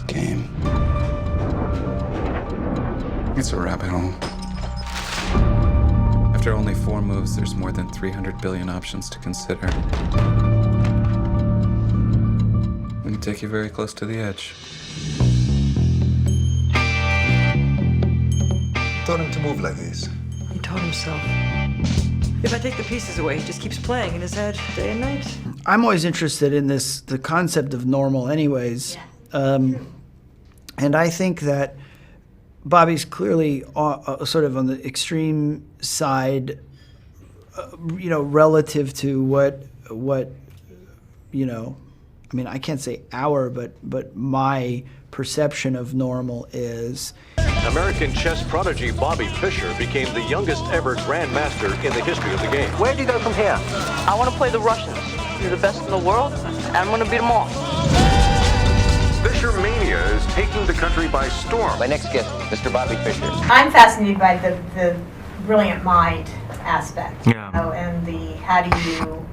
game. It's a rabbit hole. After only 4 moves, there's more than 300 billion options to consider. We can take you very close to the edge. Taught him to move like this. He taught himself. If I take the pieces away, he just keeps playing in his head day and night. I'm always interested in the concept of normal anyways. Yeah. And I think that Bobby's clearly sort of on the extreme side, relative to what I mean, I can't say our, but my perception of normal is. American chess prodigy Bobby Fischer became the youngest ever grandmaster in the history of the game. Where do you go from here? I want to play the Russians. They're the best in the world, and I'm going to beat them all. Fischer mania is taking the country by storm. My next guest, Mr. Bobby Fischer. I'm fascinated by the brilliant mind aspect. Yeah. And the how do you,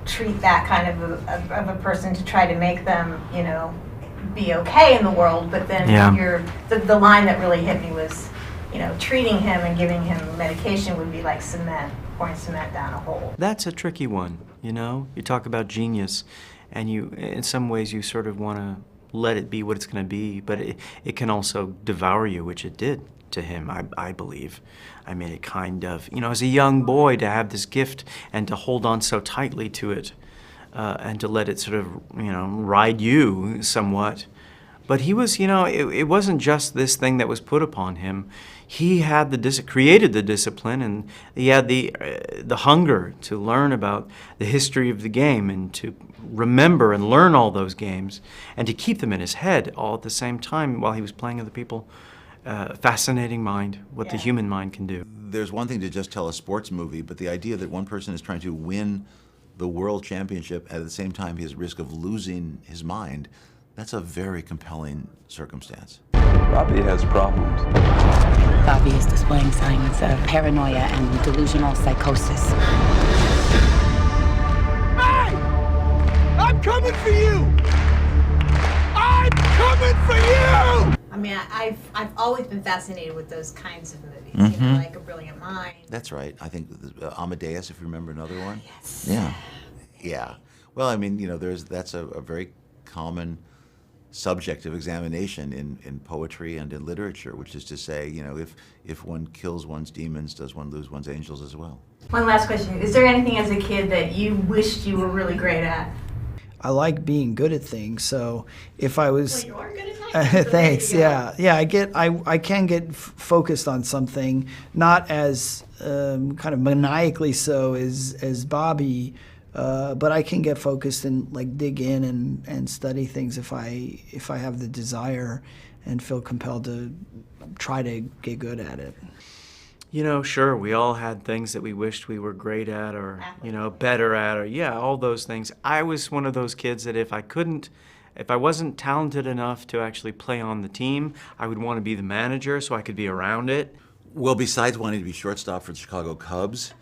treat that kind of a person to try to make them, be okay in the world, but then the line that really hit me was, treating him and giving him medication would be like cement, pouring cement down a hole. That's a tricky one, You talk about genius, and in some ways you sort of want to let it be what it's going to be, but it can also devour you, which it did to him, I believe. I mean, it kind of, as a young boy, to have this gift and to hold on so tightly to it, and to let it sort of, ride you somewhat. But he was, it wasn't just this thing that was put upon him. He had created the discipline, and he had the hunger to learn about the history of the game and to remember and learn all those games and to keep them in his head all at the same time while he was playing other people. Fascinating mind, what the human mind can do. There's one thing to just tell a sports movie, but the idea that one person is trying to win the world championship at the same time he has risk of losing his mind, that's a very compelling circumstance. Bobby has problems. Bobby is displaying signs of paranoia and delusional psychosis. Hey! I'm coming for you! I'm coming for you! I mean, I've always been fascinated with those kinds of movies, Mm-hmm. like A Brilliant Mind. That's right. I think Amadeus, if you remember another one. Yes. Yeah. Yeah. Well, I mean, that's a very common subject of examination in poetry and in literature, which is to say, if one kills one's demons, does one lose one's angels as well? One last question. Is there anything as a kid that you wished you were really great at? I like being good at things, so if I was... Well, you are good at things. Thanks, yeah. I can get focused on something, not as kind of maniacally so as Bobby, but I can get focused and dig in and study things if I have the desire and feel compelled to try to get good at it. Sure, we all had things that we wished we were great at or, better at or, all those things. I was one of those kids that if I wasn't talented enough to actually play on the team, I would want to be the manager so I could be around it. Well, besides wanting to be shortstop for the Chicago Cubs,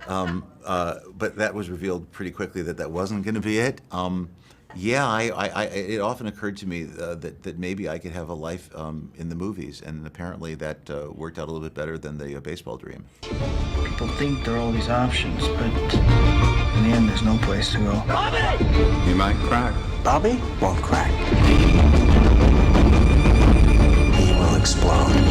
but that was revealed pretty quickly that wasn't going to be it. It often occurred to me that maybe I could have a life in the movies, and apparently that worked out a little bit better than the baseball dream. People think there are all these options, but in the end, there's no place to go. Bobby! He might crack. Bobby won't crack. He will explode.